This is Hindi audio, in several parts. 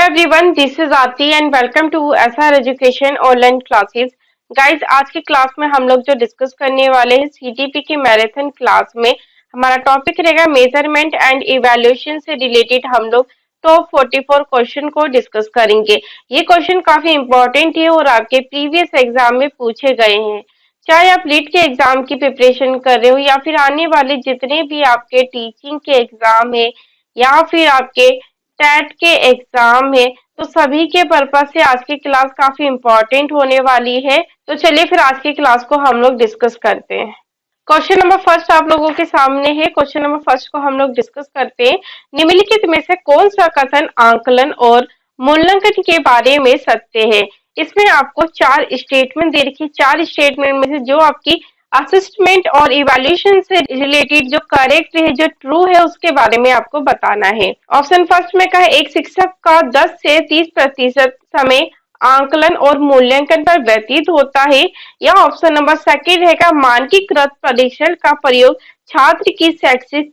Hello everyone, this is Aarti and welcome to SR education online classes. Guys, आज की क्लास में हम लोग जो डिस्कस करने वाले हैं सीटीपी की मैराथन क्लास में हमारा टॉपिक रहेगा मेजरमेंट एंड इवैल्यूएशन से रिलेटेड। हम लोग टॉप 44 क्वेश्चन को डिस्कस करेंगे। ये क्वेश्चन काफी इंपॉर्टेंट है और आपके प्रीवियस एग्जाम में पूछे गए हैं। चाहे आप लीड के एग्जाम की प्रिपरेशन कर रहे हो या फिर आने वाले जितने भी आपके टीचिंग के एग्जाम है या फिर आपके टेट के एग्जाम है, तो सभी के पर्पज से आज की क्लास काफी इंपॉर्टेंट होने वाली है। तो चलिए फिर आज की क्लास को हम लोग डिस्कस करते हैं। क्वेश्चन नंबर फर्स्ट आप लोगों के सामने है। क्वेश्चन नंबर फर्स्ट को हम लोग डिस्कस करते हैं। निम्नलिखित में से कौन सा कथन आंकलन और मूल्यांकन के बारे में सत्य है? इसमें आपको चार स्टेटमेंट दे रखी। चार स्टेटमेंट में से जो आपकी असिस्टमेंट और इवैल्यूएशन से रिलेटेड जो करेक्ट है, जो ट्रू है, उसके बारे में आपको बताना है। ऑप्शन फर्स्ट में कहा एक शिक्षक का 10 से 30% समय आंकलन और मूल्यांकन पर व्यतीत होता है। या ऑप्शन नंबर सेकंड है मानकीकृत परीक्षण का प्रयोग छात्र की शैक्षिक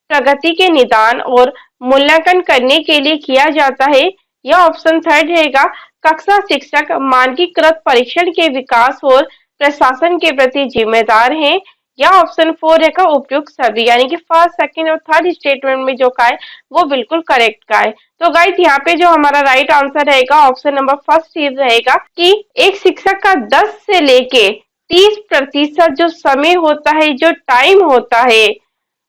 प्रगति के निदान और मूल्यांकन करने के लिए किया जाता है। या ऑप्शन थर्ड रहेगा कक्षा शिक्षक मानकीकृत परीक्षण के विकास और प्रशासन के प्रति जिम्मेदार हैं। या ऑप्शन फोर है उपयुक्त सभी, यानी कि फर्स्ट सेकंड और थर्ड स्टेटमेंट में जो का है वो बिल्कुल करेक्ट का है। तो गाइस, यहाँ पे जो हमारा राइट आंसर रहेगा ऑप्शन नंबर फर्स्ट रहेगा कि एक शिक्षक का 10 से लेके 30% जो समय होता है, जो टाइम होता है,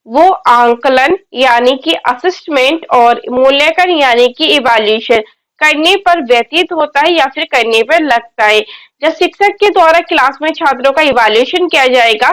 वो आंकलन यानी कि असिस्टमेंट और मूल्यांकन यानी कि इवैल्यूएशन करने पर व्यतीत होता है या फिर करने पर लगता है। जब शिक्षक के द्वारा क्लास में छात्रों का इवैल्यूएशन किया जाएगा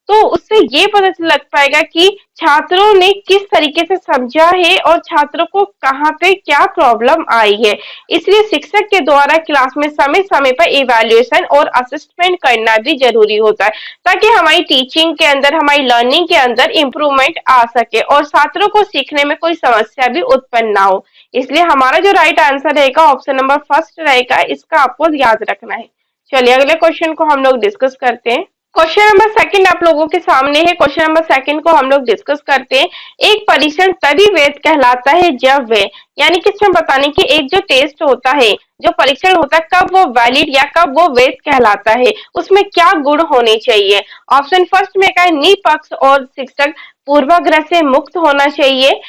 तो उससे ये पता लग पाएगा कि छात्रों ने किस तरीके से समझा है और छात्रों को कहाँ पे क्या प्रॉब्लम आई है। इसलिए शिक्षक के द्वारा क्लास में समय समय पर इवैल्यूएशन और असिस्टमेंट करना भी जरूरी होता है, ताकि हमारी टीचिंग के अंदर, हमारी लर्निंग के अंदर इम्प्रूवमेंट आ सके और छात्रों को सीखने में कोई समस्या भी उत्पन्न ना हो। इसलिए हमारा जो राइट आंसर रहेगा ऑप्शन नंबर फर्स्ट रहेगा। इसका आपको याद रखना है। चलिए अगले क्वेश्चन को हम लोग डिस्कस करते हैं। क्वेश्चन नंबर सेकंड आप लोगों के सामने है। क्वेश्चन नंबर सेकंड को हम लोग डिस्कस करते हैं। एक परीक्षण तभी वैध कहलाता है जब वे, यानी कि इसमें बताने की एक जो टेस्ट होता है, जो परीक्षण होता है, कब वो वैलिड या कब वो वैध कहलाता है, उसमें क्या गुण होने चाहिए। ऑप्शन फर्स्ट में क्या है निष्पक्ष और शिक्षक पूर्वाग्रह से मुक्त होना चाहिए।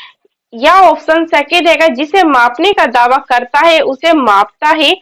या ऑप्शन सेकंड रहेगा जिसे मापने का दावा करता है उसे मापता है।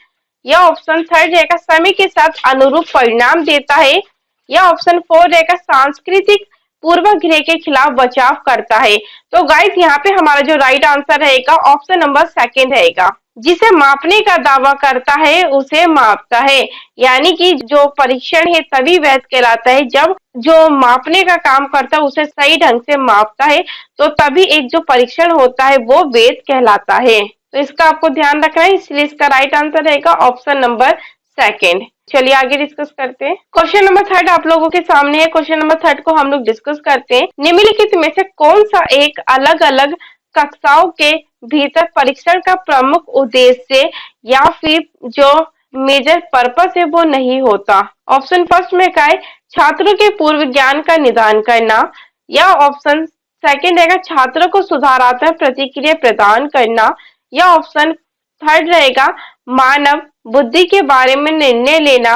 या ऑप्शन थर्ड रहेगा समय के साथ अनुरूप परिणाम देता है। या ऑप्शन फोर रहेगा सांस्कृतिक पूर्वाग्रह के खिलाफ बचाव करता है। तो गाइस, यहाँ पे हमारा जो राइट आंसर रहेगा ऑप्शन नंबर सेकंड रहेगा, जिसे मापने का दावा करता है उसे मापता है। यानी कि जो परीक्षण है तभी वैध कहलाता है जब जो मापने का काम करता है उसे सही ढंग से मापता है, तो तभी एक जो परीक्षण होता है वो वैध कहलाता है। तो इसका आपको ध्यान रखना है, इसलिए इसका राइट आंसर रहेगा ऑप्शन नंबर सेकंड। चलिए आगे डिस्कस करते हैं। क्वेश्चन नंबर थर्ड आप लोगों के सामने है। क्वेश्चन नंबर थर्ड को हम लोग डिस्कस करते हैं। निम्नलिखित में से कौन सा एक अलग अलग कक्षाओं के भीतर परीक्षण का प्रमुख उद्देश्य या फिर जो मेजर पर्पस है वो नहीं होता। ऑप्शन फर्स्ट में क्या है छात्रों के पूर्व ज्ञान का निदान करना। या ऑप्शन सेकंड रहेगा छात्रों को सुधारात्मक प्रतिक्रिया प्रदान करना। या ऑप्शन थर्ड रहेगा मानव बुद्धि के बारे में निर्णय लेना।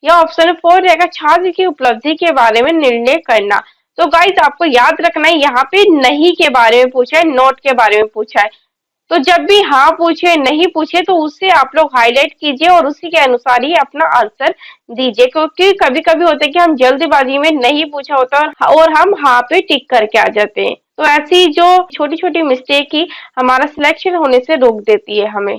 या ऑप्शन फोर रहेगा छात्र की उपलब्धि के बारे में निर्णय करना। तो गाइस, आपको याद रखना है यहाँ पे नहीं के बारे में पूछा है, नोट के बारे में पूछा है। तो जब भी हाँ पूछे नहीं पूछे तो उससे आप लोग हाईलाइट कीजिए और उसी के अनुसार ही अपना आंसर दीजिए, क्योंकि कभी कभी होता है कि हम जल्दबाजी में नहीं पूछा होता और हम हाँ पे टिक करके आ जाते हैं। तो ऐसी जो छोटी छोटी मिस्टेक ही हमारा सिलेक्शन होने से रोक देती है हमें।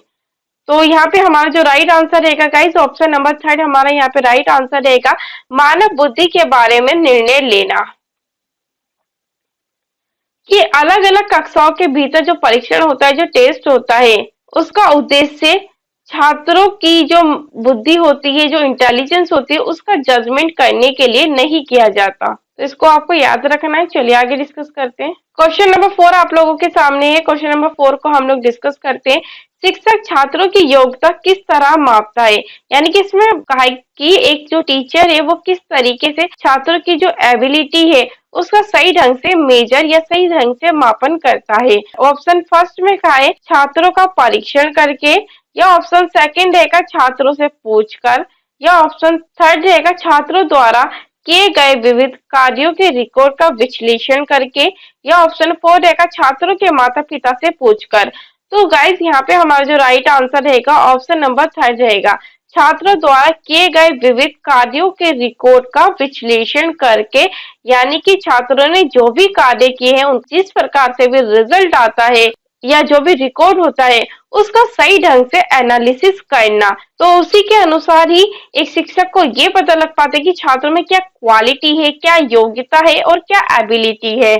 तो यहाँ पे हमारा जो राइट आंसर रहेगा गाइस ऑप्शन नंबर थर्ड हमारा यहाँ पे राइट आंसर रहेगा मानव बुद्धि के बारे में निर्णय लेना। कि अलग अलग कक्षाओं के भीतर जो परीक्षण होता है, जो टेस्ट होता है, उसका उद्देश्य छात्रों की जो बुद्धि होती है, जो इंटेलिजेंस होती है, उसका जजमेंट करने के लिए नहीं किया जाता। तो इसको आपको याद रखना है। चलिए आगे डिस्कस करते हैं। क्वेश्चन नंबर 4 आप लोगों के सामने है। क्वेश्चन नंबर 4 को हम लोग डिस्कस करते हैं। शिक्षक छात्रों की योग्यता किस तरह मापता है? यानी कि इसमें कहा है कि एक जो टीचर है वो किस तरीके से छात्रों की जो एबिलिटी है उसका सही ढंग से मेजर या सही ढंग से मापन करता है। ऑप्शन फर्स्ट में कहा है छात्रों का परीक्षण करके, या ऑप्शन सेकंड रहेगा छात्रों से पूछकर, या ऑप्शन थर्ड रहेगा छात्रों द्वारा किए गए विविध कार्यों के रिकॉर्ड का विश्लेषण करके, या ऑप्शन फोर रहेगा छात्रों के माता पिता से पूछकर। तो गाइज यहाँ पे हमारा जो राइट आंसर रहेगा ऑप्शन नंबर थर्ड रहेगा, छात्रों द्वारा किए गए विविध कार्यों के रिकॉर्ड का विश्लेषण करके। यानी कि छात्रों ने जो भी कार्य किए हैं उन जिस प्रकार से भी रिजल्ट आता है या जो भी रिकॉर्ड होता है उसका सही ढंग से एनालिसिस करना। तो उसी के अनुसार ही एक शिक्षक को ये पता लग पाता है कि छात्रों में क्या क्वालिटी है, क्या योग्यता है और क्या एबिलिटी है,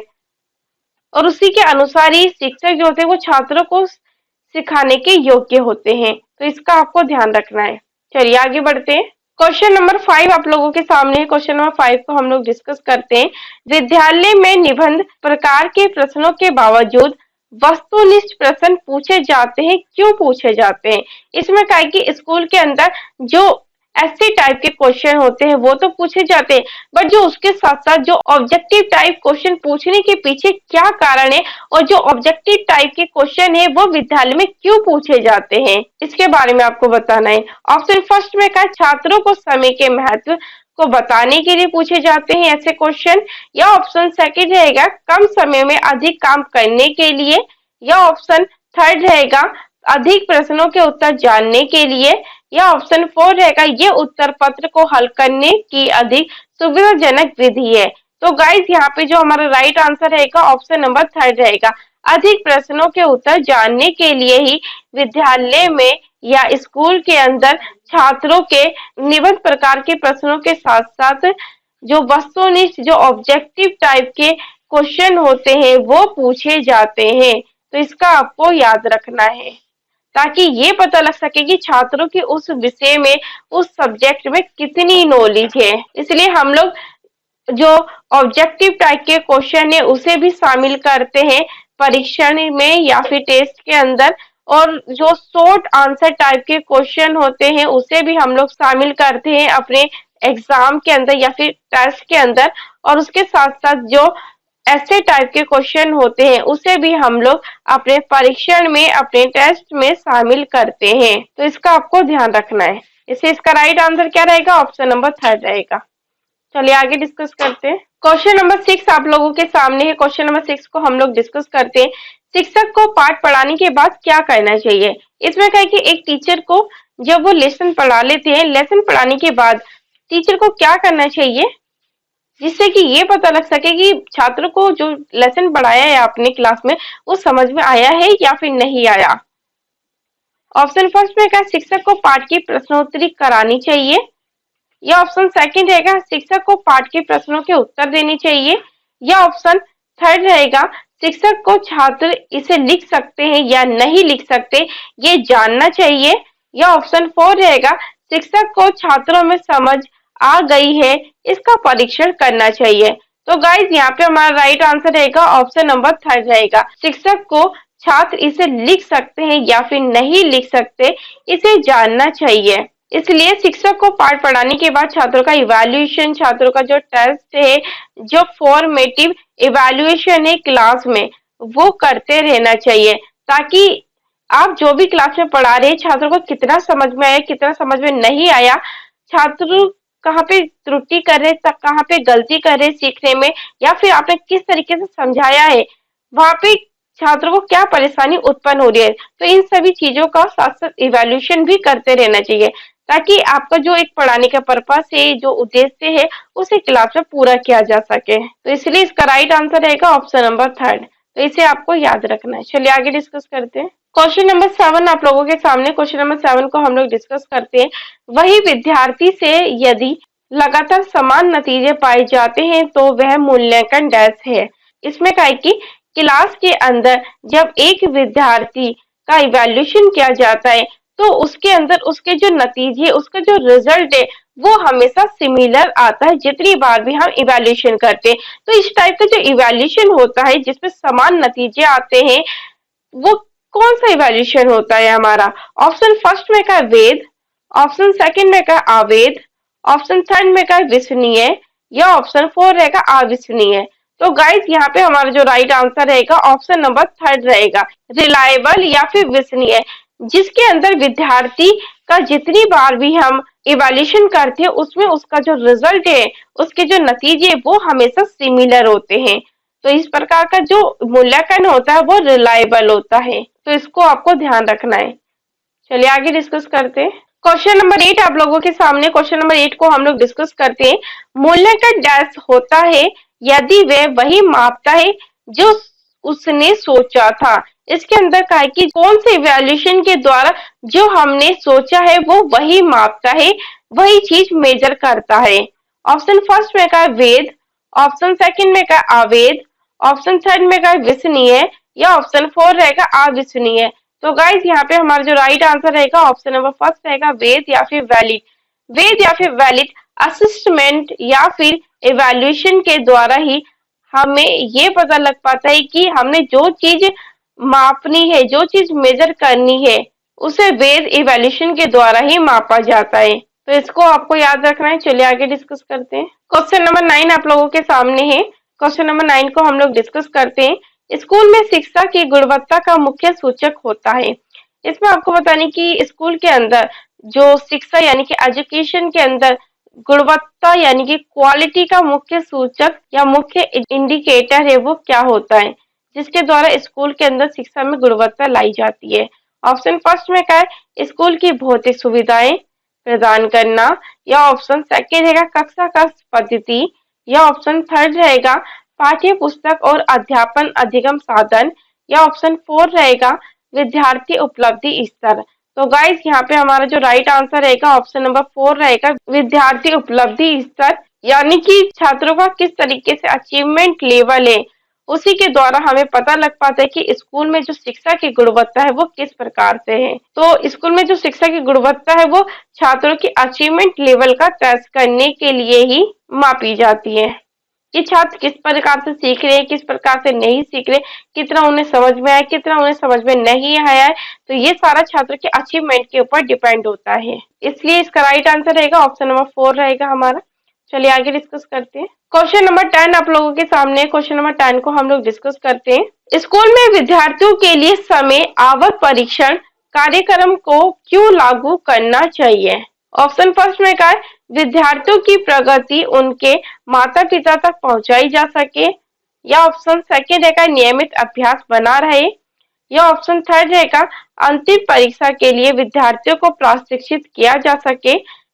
और उसी के अनुसार ही शिक्षक जो होते हैं वो छात्रों को सिखाने के योग्य होते हैं। तो इसका आपको ध्यान रखना है। चलिए आगे बढ़ते हैं। क्वेश्चन नंबर 5 आप लोगों के सामने है। क्वेश्चन नंबर 5 को हम लोग डिस्कस करते हैं। विद्यालय में निबंध प्रकार के प्रश्नों के बावजूद वस्तुनिष्ठ प्रश्न पूछे जाते हैं, क्यों पूछे जाते हैं? इसमें क्या है कि स्कूल के अंदर जो ऐसे टाइप के क्वेश्चन होते हैं वो तो पूछे जाते हैं, बट जो उसके साथ साथ जो ऑब्जेक्टिव टाइप क्वेश्चन पूछने के पीछे क्या कारण है और जो ऑब्जेक्टिव टाइप के क्वेश्चन है वो विद्यालय में क्यों पूछे जाते हैं, इसके बारे में आपको बताना है। ऑप्शन फर्स्ट में कहा छात्रों को समय के महत्व को बताने के लिए पूछे जाते हैं ऐसे क्वेश्चन, या ऑप्शन सेकंड रहेगा कम समय में अधिक काम करने के लिए, या ऑप्शन थर्ड रहेगा अधिक प्रश्नों के उत्तर जानने के लिए, या ऑप्शन फोर रहेगा ये उत्तर पत्र को हल करने की अधिक सुविधाजनक विधि है। तो गाइज यहाँ पे जो हमारा राइट आंसर रहेगा ऑप्शन नंबर थर्ड रहेगा, अधिक प्रश्नों के उत्तर जानने के लिए ही विद्यालय में या स्कूल के अंदर छात्रों के निबंध प्रकार के प्रश्नों के साथ साथ जो वस्तुनिष्ठ जो ऑब्जेक्टिव टाइप के क्वेश्चन होते हैं वो पूछे जाते हैं। तो इसका आपको याद रखना है ताकि ये पता लग सके कि छात्रों की उस विषय में उस सब्जेक्ट में कितनी नॉलेज है। इसलिए हम लोग जो ऑब्जेक्टिव टाइप के क्वेश्चन है उसे भी शामिल करते हैं परीक्षण में या फिर टेस्ट के अंदर, और जो शॉर्ट आंसर टाइप के क्वेश्चन होते हैं उसे भी हम लोग शामिल करते हैं अपने एग्जाम के अंदर या फिर टेस्ट के अंदर, और उसके साथ साथ जो ऐसे टाइप के क्वेश्चन होते हैं उसे भी हम लोग अपने परीक्षण में अपने टेस्ट में शामिल करते हैं। तो इसका आपको ध्यान रखना है। इसे इसका राइट आंसर क्या रहेगा? ऑप्शन नंबर थर्ड रहेगा। चलिए आगे डिस्कस करते हैं। क्वेश्चन नंबर 6 आप लोगों के सामने है। क्वेश्चन नंबर 6 को हम लोग डिस्कस करते हैं। शिक्षक को पाठ पढ़ाने के बाद क्या करना चाहिए? इसमें क्या है कि एक टीचर को जब वो लेसन पढ़ा लेते हैं, लेसन पढ़ाने के बाद टीचर को क्या करना चाहिए जिससे कि ये पता लग सके कि छात्र को जो लेसन पढ़ाया है आपने क्लास में वो समझ में आया है या फिर नहीं आया। ऑप्शन फर्स्ट में क्या, शिक्षक को पाठ की प्रश्नोत्तरी करानी चाहिए, या ऑप्शन सेकंड रहेगा शिक्षक को पाठ के प्रश्नों के उत्तर देने चाहिए, या ऑप्शन थर्ड रहेगा शिक्षक को छात्र इसे लिख सकते हैं या नहीं लिख सकते ये जानना चाहिए, या ऑप्शन फोर रहेगा शिक्षक को छात्रों में समझ आ गई है इसका परीक्षण करना चाहिए। तो गाइज यहाँ पे हमारा राइट आंसर रहेगा ऑप्शन नंबर थर्ड रहेगा, शिक्षक को छात्र इसे लिख सकते हैं या फिर नहीं लिख सकते इसे जानना चाहिए। इसलिए शिक्षक को पाठ पढ़ाने के बाद छात्रों का इवैल्यूएशन, छात्रों का जो टेस्ट है, जो फॉर्मेटिव इवैल्यूएशन है क्लास में वो करते रहना चाहिए, ताकि आप जो भी क्लास में पढ़ा रहे हैं छात्रों को कितना समझ में आया, कितना समझ में नहीं आया, छात्र कहाँ पे त्रुटि कर रहे, कहाँ पे गलती कर रहे सीखने में, या फिर आपने किस तरीके से समझाया है, वहां पे छात्रों को क्या परेशानी उत्पन्न हो रही है। तो इन सभी चीजों का साथ साथ इवैल्यूएशन भी करते रहना चाहिए, ताकि आपका जो एक पढ़ाने का पर्पस है, जो उद्देश्य है, उसे क्लास में पूरा किया जा सके। तो इसलिए इसका राइट आंसर रहेगा ऑप्शन नंबर थर्ड। तो इसे आपको याद रखना है। चलिए आगे डिस्कस करते हैं। क्वेश्चन नंबर 7 आप लोगों के सामने। क्वेश्चन नंबर 7 को हम लोग डिस्कस करते हैं। वही विद्यार्थी से यदि लगातार समान नतीजे पाए जाते हैं तो वह मूल्यांकन डैश है। इसमें क्या है कि क्लास के अंदर जब एक विद्यार्थी का इवैल्यूएशन किया जाता है तो उसके अंदर उसके जो नतीजे, उसका जो रिजल्ट है वो हमेशा सिमिलर आता है जितनी बार भी हम इवैल्यूएशन करते हैं। तो इस टाइप का जो इवैल्यूएशन होता है जिसमें समान नतीजे आते हैं, वो कौन सा इवैल्यूएशन होता है हमारा? ऑप्शन फर्स्ट में का वेद, ऑप्शन सेकंड में का आवेद, ऑप्शन थर्ड में का विश्वसनीय, या ऑप्शन फोर रहेगा अविश्वसनीय। तो गाइस यहाँ पे हमारा जो राइट आंसर रहेगा ऑप्शन नंबर थर्ड रहेगा, रिलायबल या फिर विश्वसनीय, जिसके अंदर विद्यार्थी का जितनी बार भी हम इवैल्यूएशन करते हैं उसमें उसका जो रिजल्ट है, उसके जो नतीजे वो हमेशा सिमिलर होते हैं। तो इस प्रकार का जो मूल्यांकन होता है वो रिलायबल होता है, तो इसको आपको ध्यान रखना है। चलिए आगे डिस्कस करते हैं। क्वेश्चन नंबर 8 आप लोगों के सामने, क्वेश्चन नंबर 8 को हम लोग डिस्कस करते हैं। मूल्यांकन डैश होता है यदि वह वही मापता है जो उसने सोचा था। इसके अंदर का है कि कौन से इवैल्यूएशन के द्वारा जो हमने सोचा है वो वही मापता है, वही चीज मेजर करता है। ऑप्शन फर्स्ट में का है वेद, ऑप्शन सेकंड में का अवेद, ऑप्शन थर्ड में का है विश्वसनीय, या ऑप्शन फोर रहेगा अविश्वसनीय। तो गाइस यहाँ पे हमारा जो राइट आंसर रहेगा ऑप्शन नंबर फर्स्ट रहेगा वेद या फिर वैलिड। वेद या फिर वैलिड असिस्टमेंट या फिर इवैल्यूएशन के द्वारा ही हमें ये पता लग पाता है कि हमने जो चीज मापनी है, जो चीज मेजर करनी है, उसे वेद इवैल्यूएशन के द्वारा ही मापा जाता है। तो इसको आपको याद रखना है। चलिए आगे डिस्कस करते हैं। क्वेश्चन नंबर 9 आप लोगों के सामने है। क्वेश्चन नंबर 9 को हम लोग डिस्कस करते हैं। स्कूल में शिक्षा की गुणवत्ता का मुख्य सूचक होता है। इसमें आपको बताने कि स्कूल के अंदर जो शिक्षा यानी कि एजुकेशन के अंदर गुणवत्ता यानी कि क्वालिटी का मुख्य सूचक या मुख्य इंडिकेटर है वो क्या होता है, जिसके द्वारा स्कूल के अंदर शिक्षा में गुणवत्ता लाई जाती है। ऑप्शन फर्स्ट में क्या है, स्कूल की भौतिक सुविधाएं प्रदान करना, या ऑप्शन सेकेंड रहेगा कक्षा का पद्धति, या ऑप्शन थर्ड रहेगा पाठ्य पुस्तक और अध्यापन अधिगम साधन, या ऑप्शन फोर रहेगा विद्यार्थी उपलब्धि स्तर। तो गाइस यहाँ पे हमारा जो राइट आंसर रहेगा ऑप्शन नंबर फोर रहेगा विद्यार्थी उपलब्धि स्तर, यानी कि छात्रों का किस तरीके से अचीवमेंट लेवल है, उसी के द्वारा हमें पता लग पाता है कि स्कूल में जो शिक्षा की गुणवत्ता है वो किस प्रकार से है। तो स्कूल में जो शिक्षा की गुणवत्ता है वो छात्रों की अचीवमेंट लेवल का टेस्ट करने के लिए ही मापी जाती है कि छात्र किस प्रकार से सीख रहे हैं, किस प्रकार से नहीं सीख रहे, कितना उन्हें समझ में आया, कितना उन्हें समझ में नहीं आया है। तो ये सारा छात्र के अचीवमेंट के ऊपर डिपेंड होता है, इसलिए इसका राइट आंसर रहेगा ऑप्शन नंबर फोर रहेगा हमारा। चलिए आगे डिस्कस करते हैं। क्वेश्चन नंबर 10 आप लोगों के सामने। क्वेश्चन नंबर 10 को हम लोग डिस्कस करते हैं। स्कूल में विद्यार्थियों के लिए समय आवत परीक्षण कार्यक्रम को क्यों लागू करना चाहिए? ऑप्शन फर्स्ट में क्या है, विद्यार्थियों की प्रगति उनके माता पिता तक पहुंचाई जा सके, या ऑप्शन सेकेंड रहेगा नियमित अभ्यास बना रहे, या ऑप्शन थर्ड रहेगा अंतिम परीक्षा के लिए विद्यार्थियों को प्रशिक्षित किया जा सके,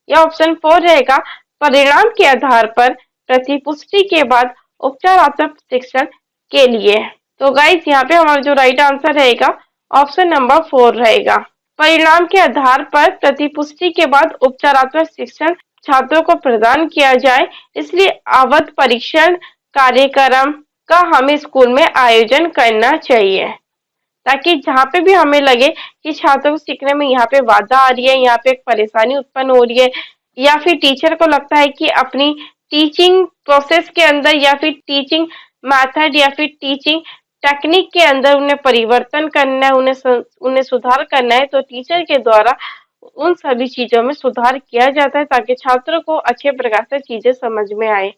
या ऑप्शन फोर रहेगा परिणाम के आधार पर प्रतिपुष्टि के बाद उपचारात्मक शिक्षण के लिए। तो गाइस यहाँ पे हमारा जो राइट आंसर रहेगा ऑप्शन नंबर फोर रहेगा, परिणाम के आधार पर प्रतिपुष्टि के बाद उपचारात्मक शिक्षण छात्रों को प्रदान किया जाए, इसलिए आवत परीक्षण कार्यक्रम का हमें स्कूल में आयोजन करना चाहिए, ताकि जहाँ पे भी हमें लगे कि छात्रों को सीखने में यहाँ पे बाधा आ रही है, यहाँ पे एक परेशानी उत्पन्न हो रही है, या फिर टीचर को लगता है कि अपनी टीचिंग प्रोसेस के अंदर या फिर टीचिंग मेथड या फिर टीचिंग टेक्निक के अंदर उन्हें परिवर्तन करना है, उन्हें सुधार करना है, तो टीचर के द्वारा उन सभी चीजों में सुधार किया जाता है ताकि छात्रों को अच्छे प्रकार से चीजें समझ में आए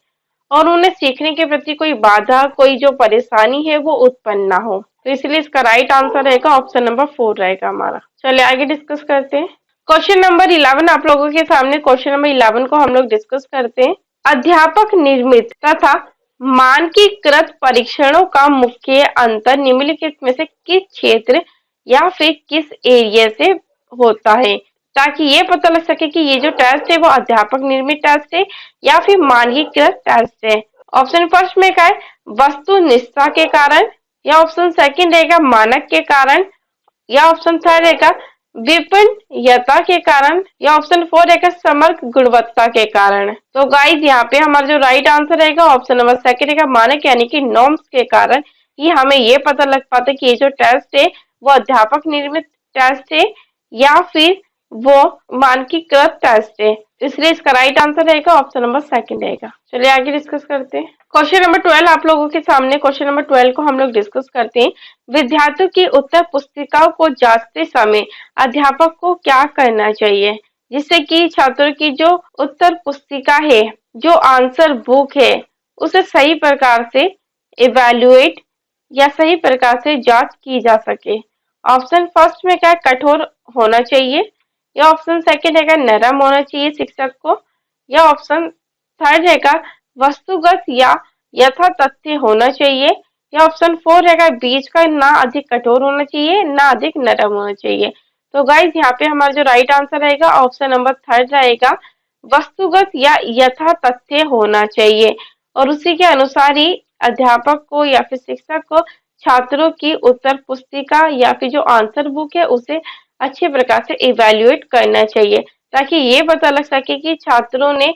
और उन्हें सीखने के प्रति कोई बाधा, कोई जो परेशानी है वो उत्पन्न ना हो। तो इसलिए इसका राइट आंसर रहेगा ऑप्शन नंबर फोर रहेगा हमारा। चलिए आगे डिस्कस करते हैं। क्वेश्चन नंबर 11 आप लोगों के सामने। क्वेश्चन नंबर 11 को हम लोग डिस्कस करते हैं। अध्यापक निर्मित तथा मानकीकृत परीक्षणों का मुख्य अंतर निम्नलिखित में से किस क्षेत्र या फिर किस एरिया से होता है, ताकि ये पता लग सके कि ये जो टेस्ट है वो अध्यापक निर्मित टेस्ट है या फिर मानकीकृत टेस्ट है। ऑप्शन फर्स्ट में क्या है, वस्तुनिष्ठता के कारण, या ऑप्शन सेकंड रहेगा मानक के कारण, या ऑप्शन थर्ड रहेगा विपन्नता के कारण, या ऑप्शन फोर रहेगा समग्र गुणवत्ता के कारण। तो गाइस यहाँ पे हमारा जो राइट आंसर रहेगा ऑप्शन नंबर सेकंड रहेगा मानक यानी कि नॉर्म्स के कारण ही हमें ये पता लग पाता है कि ये जो टेस्ट है वो अध्यापक निर्मित टेस्ट है या फिर वो मानकीकृत टेस्ट है, इसलिए इसका राइट आंसर रहेगा ऑप्शन नंबर सेकंड रहेगा। चलिए आगे डिस्कस करते हैं। क्वेश्चन नंबर 12 आप लोगों के सामने, क्वेश्चन नंबर 12 को हम लोग डिस्कस करते हैं। विद्यार्थियों की उत्तर पुस्तिकाओं को जांचते समय अध्यापक को क्या करना चाहिए, जिससे कि छात्रों की जो उत्तर पुस्तिका है, जो आंसर बुक है, उसे सही प्रकार से इवेल्युएट या सही प्रकार से जांच की जा सके। ऑप्शन फर्स्ट में क्या है, कठोर होना चाहिए, या ऑप्शन सेकंड रहेगा नरम होना चाहिए शिक्षक को, या ऑप्शन थर्ड रहेगा वस्तुगत या यथा तथ्य होना चाहिए, या ऑप्शन फोर रहेगा बीच का, ना अधिक कठोर होना चाहिए ना अधिक नरम होना चाहिए। तो गाइज यहाँ पे हमारा जो राइट आंसर रहेगा ऑप्शन नंबर थर्ड रहेगा, वस्तुगत या यथा तथ्य होना चाहिए, और उसी के अनुसार ही अध्यापक को या फिर शिक्षक को छात्रों की उत्तर पुस्तिका या फिर जो आंसर बुक है उसे अच्छे प्रकार से इवेल्युएट करना चाहिए, ताकि ये पता लग सके कि छात्रों ने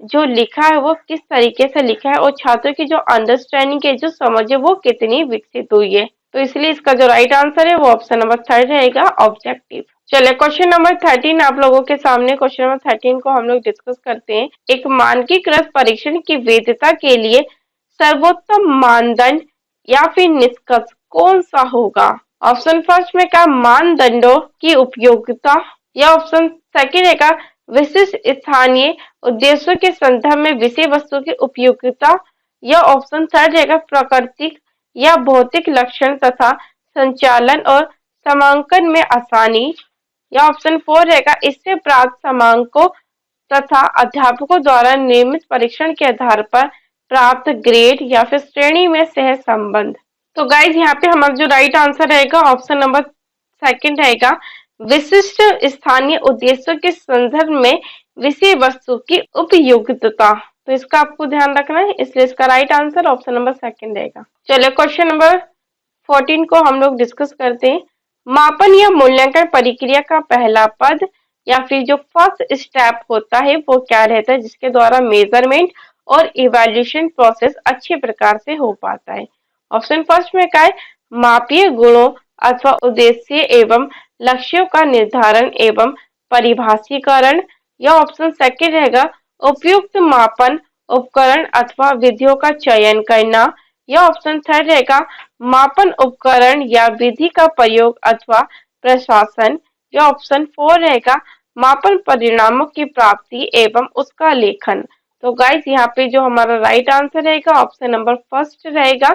जो लिखा है वो किस तरीके से लिखा है, और छात्रों की जो अंडरस्टैंडिंग की जो समझ है वो कितनी विकसित हुई है। तो इसलिए इसका जो राइट आंसर है वो ऑप्शन नंबर थर्ड रहेगा, ऑब्जेक्टिव। चलिए क्वेश्चन नंबर 13 आप लोगों के सामने, क्वेश्चन नंबर 13 को हम लोग डिस्कस करते हैं। एक मानकीकृत परीक्षण की वैधता के लिए सर्वोत्तम मानदंड या फिर निष्कर्ष कौन सा होगा। ऑप्शन फर्स्ट में क्या, मानदंडों की उपयोगिता, या ऑप्शन सेकंड है का विशिष्ट स्थानीय उद्देश्यों के संदर्भ में विषय वस्तु की उपयोगिता, या ऑप्शन थर्ड रहेगा प्राकृतिक या भौतिक लक्षण तथा संचालन और समांकन में आसानी, या ऑप्शन फोर रहेगा इससे प्राप्त समांकों तथा अध्यापकों द्वारा निर्मित परीक्षण के आधार पर प्राप्त ग्रेड या फिर श्रेणी में सह संबंध। तो गाइज यहाँ पे हमारा जो राइट आंसर रहेगा ऑप्शन नंबर सेकंड रहेगा, विशिष्ट स्थानीय उद्देश्यों के संदर्भ में विषय वस्तु की उपयुक्तता। तो इसका आपको ध्यान रखना है, इसलिए इसका right answer option number second रहेगा। चलिए क्वेश्चन नंबर 14 को हम लोग डिस्कस करते हैं। मापन या मूल्यांकन प्रक्रिया का पहला पद या फिर जो फर्स्ट स्टेप होता है वो क्या रहता है, जिसके द्वारा मेजरमेंट और इवैल्यूएशन प्रोसेस अच्छे प्रकार से हो पाता है। ऑप्शन फर्स्ट में क्या है, मापीय गुणों अथवा उद्देश्य एवं लक्ष्यों का निर्धारण एवं परिभाषीकरण, या ऑप्शन सेकंड रहेगा उपयुक्त मापन उपकरण अथवा विधियों का चयन करना, या ऑप्शन थर्ड रहेगा मापन उपकरण या विधि का प्रयोग अथवा प्रशासन, या ऑप्शन फोर रहेगा मापन परिणामों की प्राप्ति एवं उसका लेखन। तो गाइस यहाँ पे जो हमारा राइट आंसर रहेगा ऑप्शन नंबर फर्स्ट रहेगा,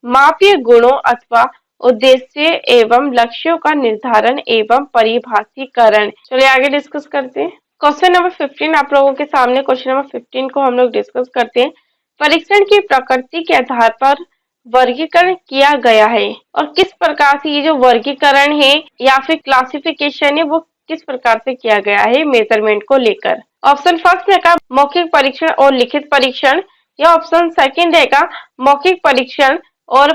मापीय गुणों अथवा उद्देश्य एवं लक्ष्यों का निर्धारण एवं परिभाषीकरण। चलिए आगे डिस्कस करते हैं। क्वेश्चन नंबर 15 आप लोगों के सामने, क्वेश्चन नंबर 15 को हम लोग डिस्कस करते हैं। परीक्षण की प्रकृति के आधार पर वर्गीकरण किया गया है, और किस प्रकार से ये जो वर्गीकरण है या फिर क्लासिफिकेशन है वो किस प्रकार से किया गया है मेजरमेंट को लेकर। ऑप्शन फर्स्ट में का मौखिक परीक्षण और लिखित परीक्षण, या ऑप्शन सेकंड रहेगा मौखिक परीक्षण और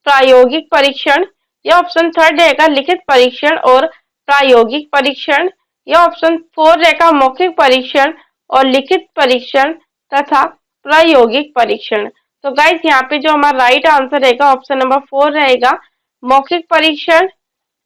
प्रायोगिक परीक्षण, या ऑप्शन थर्ड रहेगा लिखित परीक्षण और प्रायोगिक परीक्षण, या ऑप्शन फोर रहेगा मौखिक परीक्षण और लिखित परीक्षण तथा प्रायोगिक परीक्षण। तो गाइस यहाँ पे जो हमारा राइट आंसर रहेगा ऑप्शन नंबर फोर रहेगा, मौखिक परीक्षण,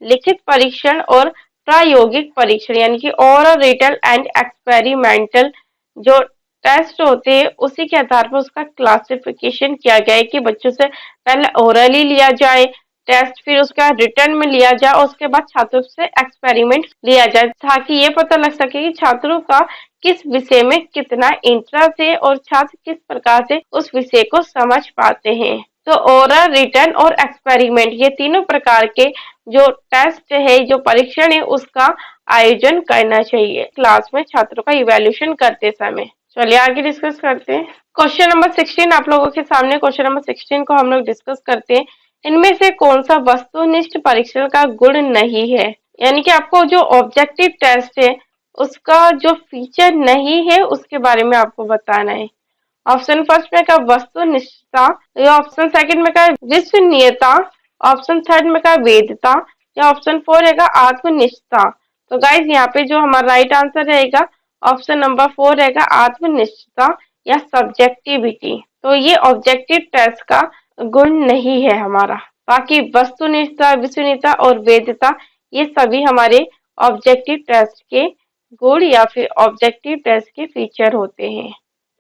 लिखित परीक्षण और प्रायोगिक परीक्षण, यानी कि ओरल, रिटन एंड एक्सपेरिमेंटल जो टेस्ट होते हैं उसी के आधार पर उसका क्लासिफिकेशन किया गया है कि बच्चों से पहले ओरली लिया जाए टेस्ट, फिर उसका रिटर्न में लिया जाए और उसके बाद छात्रों से एक्सपेरिमेंट लिया जाए, ताकि ये पता लग सके कि छात्रों का किस विषय में कितना इंटरेस्ट है और छात्र किस प्रकार से उस विषय को समझ पाते हैं। तो ओरल, रिटर्न और एक्सपेरिमेंट ये तीनों प्रकार के जो टेस्ट है, जो परीक्षण है, उसका आयोजन करना चाहिए क्लास में छात्रों का इवैल्यूएशन करते समय। चलिए आगे डिस्कस करते हैं। क्वेश्चन नंबर 16 आप लोगों के सामने, क्वेश्चन नंबर 16 को हम लोग डिस्कस करते हैं। इनमें से कौन सा वस्तुनिष्ठ परीक्षण का गुण नहीं है, यानी कि आपको जो ऑब्जेक्टिव टेस्ट है उसका जो फीचर नहीं है उसके बारे में आपको बताना है। ऑप्शन फर्स्ट में का वस्तुनिष्ठता, या ऑप्शन सेकंड में का विश्वसनीयता, ऑप्शन थर्ड में का वैधता, या ऑप्शन फोर रहेगा आत्मनिष्ठता। तो गाइज यहाँ पे जो हमारा राइट आंसर रहेगा ऑप्शन नंबर फोर रहेगा आत्मनिष्ठता या सब्जेक्टिविटी। तो ये ऑब्जेक्टिव टेस्ट का गुण नहीं है हमारा, बाकी वस्तुनिष्ठता, विश्वसनीयता और वैधता ये सभी हमारे ऑब्जेक्टिव टेस्ट के गुण या फिर ऑब्जेक्टिव टेस्ट के फीचर होते हैं।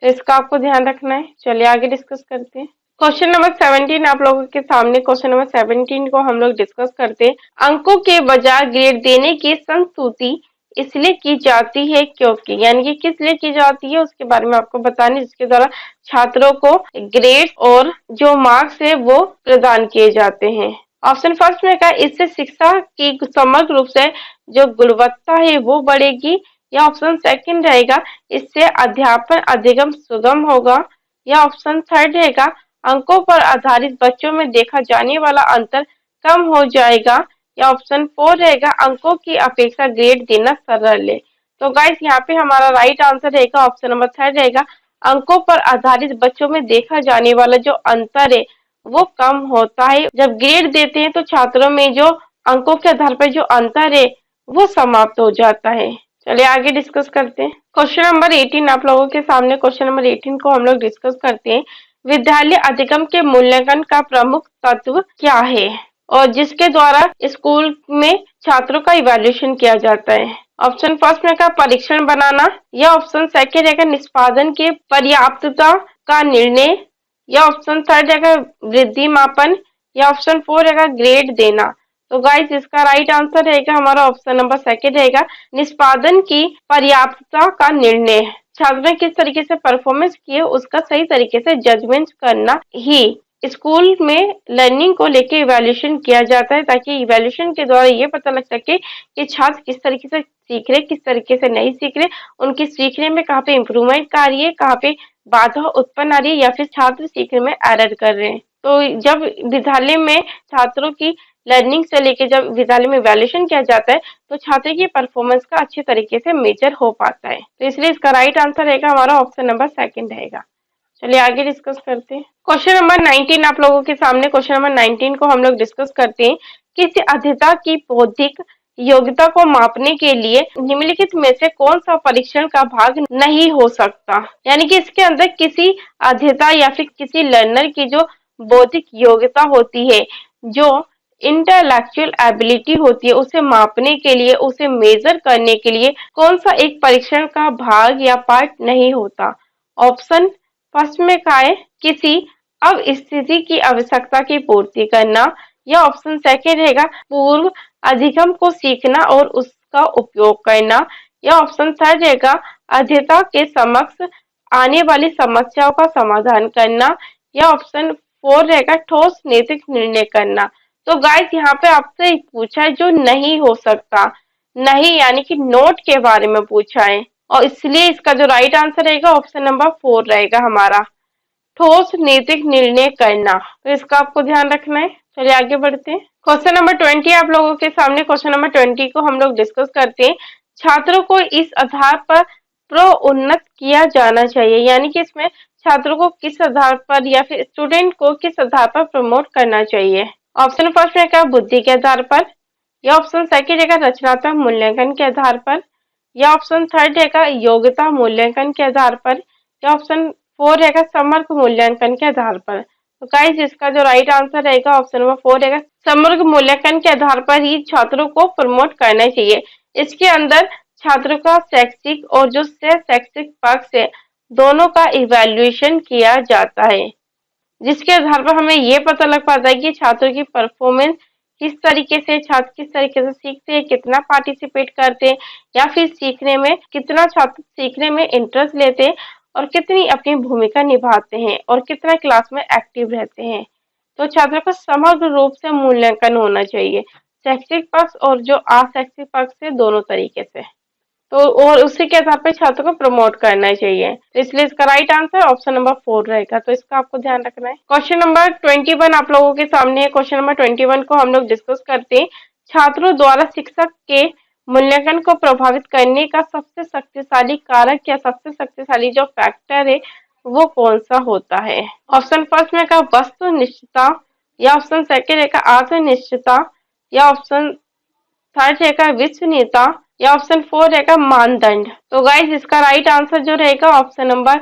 तो इसका आपको ध्यान रखना है। चलिए आगे डिस्कस करते हैं। क्वेश्चन नंबर 17 आप लोगों के सामने, क्वेश्चन नंबर 17 को हम लोग डिस्कस करते हैं। अंकों के बजाय ग्रेड देने की संस्तुति इसलिए की जाती है क्योंकि, यानी कि किस लिए की जाती है उसके बारे में आपको बताने, जिसके द्वारा छात्रों को ग्रेड और जो मार्क्स है वो प्रदान किए जाते हैं। ऑप्शन फर्स्ट में कहा, इससे शिक्षा की समग्र रूप से जो गुणवत्ता है वो बढ़ेगी। या ऑप्शन सेकंड रहेगा, इससे अध्यापन अधिगम सुगम होगा। या ऑप्शन थर्ड रहेगा, अंकों पर आधारित बच्चों में देखा जाने वाला अंतर कम हो जाएगा। या ऑप्शन फोर रहेगा, अंकों की अपेक्षा ग्रेड देना सरल है। तो गाइस यहाँ पे हमारा राइट आंसर रहेगा ऑप्शन नंबर थर्ड रहेगा, अंकों पर आधारित बच्चों में देखा जाने वाला जो अंतर है वो कम होता है। जब ग्रेड देते हैं तो छात्रों में जो अंकों के आधार पर जो अंतर है वो समाप्त हो जाता है। चलिए आगे डिस्कस करते हैं। क्वेश्चन नंबर 18 आप लोगों के सामने, क्वेश्चन नंबर 18 को हम लोग डिस्कस करते हैं। विद्यालय अधिगम के मूल्यांकन का प्रमुख तत्व क्या है और जिसके द्वारा स्कूल में छात्रों का इवैल्यूएशन किया जाता है। ऑप्शन फर्स्ट में का परीक्षण बनाना। या ऑप्शन सेकंड रहेगा निष्पादन के पर्याप्तता का निर्णय। या ऑप्शन थर्ड रहेगा वृद्धि मापन। या ऑप्शन फोर रहेगा ग्रेड देना। तो गाइस इसका राइट आंसर रहेगा हमारा ऑप्शन नंबर सेकंड रहेगा, निष्पादन की पर्याप्तता का निर्णय। छात्र ने किस तरीके से परफॉर्मेंस किए उसका सही तरीके से जजमेंट करना ही स्कूल में लर्निंग को लेके इवैल्यूएशन किया जाता है, ताकि इवैल्यूएशन के द्वारा ये पता लग सके कि छात्र किस तरीके से सीख रहे, किस तरीके से नहीं सीख रहे, उनकी सीखने में कहाँ पे इम्प्रूवमेंट आ रही है, कहाँ पे बाधा उत्पन्न आ रही है, या फिर छात्र सीखने में एरर कर रहे हैं। तो जब विद्यालय में छात्रों की लर्निंग से लेके जब विद्यालय में इवैल्यूएशन किया जाता है तो छात्र की परफॉर्मेंस का अच्छे तरीके से मेजर हो पाता है। तो इसलिए इसका राइट आंसर रहेगा हमारा ऑप्शन नंबर सेकंड रहेगा। चलिए आगे डिस्कस करते हैं। क्वेश्चन नंबर 19 आप लोगों के सामने, क्वेश्चन नंबर 19 को हम लोग डिस्कस करते हैं। किसी अध्येता की बौद्धिक योग्यता को मापने के लिए निम्नलिखित में से कौन सा परीक्षण का भाग नहीं हो सकता। यानी कि इसके अंदर किसी अध्येता या फिर किसी लर्नर की जो बौद्धिक योग्यता होती है, जो इंटेलेक्चुअल एबिलिटी होती है, उसे मापने के लिए, उसे मेजर करने के लिए कौन सा एक परीक्षण का भाग या पार्ट नहीं होता। ऑप्शन फर्स्ट में का है किसी अब स्थिति की आवश्यकता की पूर्ति करना। या ऑप्शन सेकंड रहेगा पूर्व अधिगम को सीखना और उसका उपयोग करना। या ऑप्शन थर्ड रहेगा अध्येता के समक्ष आने वाली समस्याओं का समाधान करना। या ऑप्शन फोर रहेगा ठोस नैतिक निर्णय करना। तो गाइस यहाँ पे आपसे पूछा है जो नहीं हो सकता, नहीं यानी कि नोट के बारे में पूछा है, और इसलिए इसका जो राइट आंसर रहेगा ऑप्शन नंबर फोर रहेगा हमारा, ठोस नैतिक निर्णय करना। तो इसका आपको ध्यान रखना है। चलिए आगे बढ़ते हैं। क्वेश्चन नंबर 20 आप लोगों के सामने, क्वेश्चन नंबर 20 को हम लोग डिस्कस करते हैं। छात्रों को इस आधार पर प्रोन्नत किया जाना चाहिए, यानी कि इसमें छात्रों को किस आधार पर या फिर स्टूडेंट को किस आधार पर प्रमोट करना चाहिए। ऑप्शन फर्स्ट रहेगा बुद्धि के आधार पर। या ऑप्शन सेकंड रहेगा रचनात्मक मूल्यांकन के आधार पर। या ऑप्शन थर्ड रहेगा योग्यता मूल्यांकन के आधार पर। या ऑप्शन फोर रहेगा समग्र मूल्यांकन के आधार पर। तो गाइस इसका जो राइट आंसर रहेगा ऑप्शन नंबर फोर रहेगा, समग्र मूल्यांकन के आधार पर ही छात्रों को प्रमोट करना चाहिए। इसके अंदर छात्रों का शैक्षिक और जो शैक्षिक पक्ष है दोनों का इवैल्यूएशन किया जाता है, जिसके आधार पर हमें ये पता लग पाता है कि छात्रों की परफॉर्मेंस किस तरीके से, छात्र किस तरीके से सीखते हैं, कितना पार्टिसिपेट करते हैं, या फिर सीखने में कितना छात्र सीखने में इंटरेस्ट लेते हैं, और कितनी अपनी भूमिका निभाते हैं, और कितना क्लास में एक्टिव रहते हैं। तो छात्रों का समग्र रूप से मूल्यांकन होना चाहिए, शैक्षिक पक्ष और जो अशैक्षिक पक्ष से दोनों तरीके से। तो और उसी के आधार पर छात्रों को प्रमोट करना चाहिए। तो इसलिए इसका right answer option number four रहेगा। तो इसका आपको ध्यान रखना है। क्वेश्चन नंबर 21 आप लोगों के सामने है। क्वेश्चन नंबर 21 को हम लोग डिस्कस करते हैं। छात्रों द्वारा शिक्षक के मूल्यांकन को प्रभावित करने का सबसे शक्तिशाली कारक या सबसे शक्तिशाली जो फैक्टर है वो कौन सा होता है। ऑप्शन फर्स्ट में का वस्तुनिष्ठता। या ऑप्शन सेकंड है का आत्मनिष्ठता। या ऑप्शन थर्ड रहेगा विश्वसनीयता। या ऑप्शन फोर रहेगा मानदंड। तो गाइस इसका राइट आंसर जो रहेगा ऑप्शन नंबर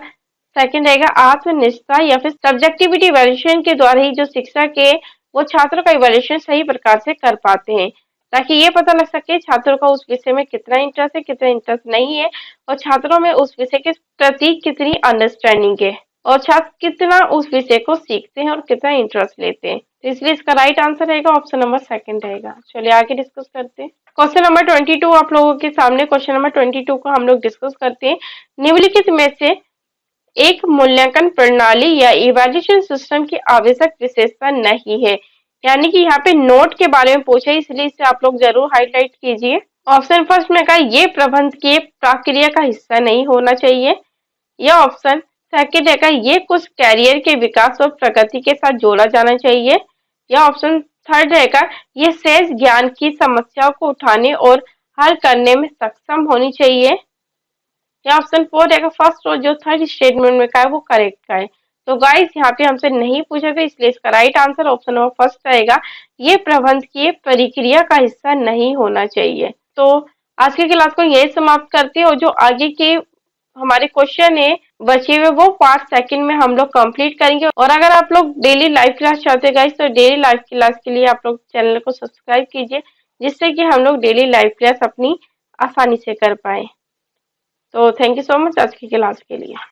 सेकंड रहेगा आत्मनिष्ठता, या फिर सब्जेक्टिविटी इवैल्यूएशन के द्वारा ही जो शिक्षक है वो छात्रों का इवैल्यूएशन सही प्रकार से कर पाते हैं। ताकि ये पता लग सके छात्रों का उस विषय में कितना इंटरेस्ट है, कितना इंटरेस्ट नहीं है, और छात्रों में उस विषय के प्रति कितनी अंडरस्टैंडिंग है, और छात्र कितना उस विषय को सीखते हैं और कितना इंटरेस्ट लेते हैं। तो इसलिए इसका राइट आंसर रहेगा ऑप्शन नंबर सेकंड रहेगा। चलिए आगे डिस्कस करते हैं। क्वेश्चन नंबर 22 आप लोगों के सामने, क्वेश्चन नंबर 22 को हम लोग डिस्कस करते हैं। निम्नलिखित में से एक मूल्यांकन प्रणाली या इवैल्यूएशन सिस्टम की आवश्यक विशेषता नहीं है। यानी कि यहाँ पे नोट के बारे में पूछे, इसलिए इसे आप लोग जरूर हाईलाइट कीजिए। ऑप्शन फर्स्ट में कहा ये प्रबंध की प्रक्रिया का हिस्सा नहीं होना चाहिए। यह ऑप्शन सेकंड है ये कुछ कैरियर के विकास और प्रगति के साथ जोड़ा जाना चाहिए। यह ऑप्शन थर्ड रहेगा ये शेष ज्ञान की समस्याओं को उठाने और हल करने में सक्षम होनी चाहिए। या ऑप्शन फोर रहेगा फर्स्ट और जो थर्ड स्टेटमेंट में का है वो करेक्ट का है। तो गाइस यहाँ पे हमसे नहीं पूछा गया, इसलिए इसका right answer option number first रहेगा, ये प्रबंध की प्रक्रिया का हिस्सा नहीं होना चाहिए। तो आज की क्लास को यही समाप्त करते हैं, और जो आगे के हमारे क्वेश्चन है बचे हुए वो पार्ट सेकंड में हम लोग कंप्लीट करेंगे। और अगर आप लोग डेली लाइव क्लास चाहते हैं गाइस, तो डेली लाइव क्लास के लिए आप लोग चैनल को सब्सक्राइब कीजिए, जिससे कि हम लोग डेली लाइव क्लास अपनी आसानी से कर पाए। तो थैंक यू सो मच आज की क्लास के लिए।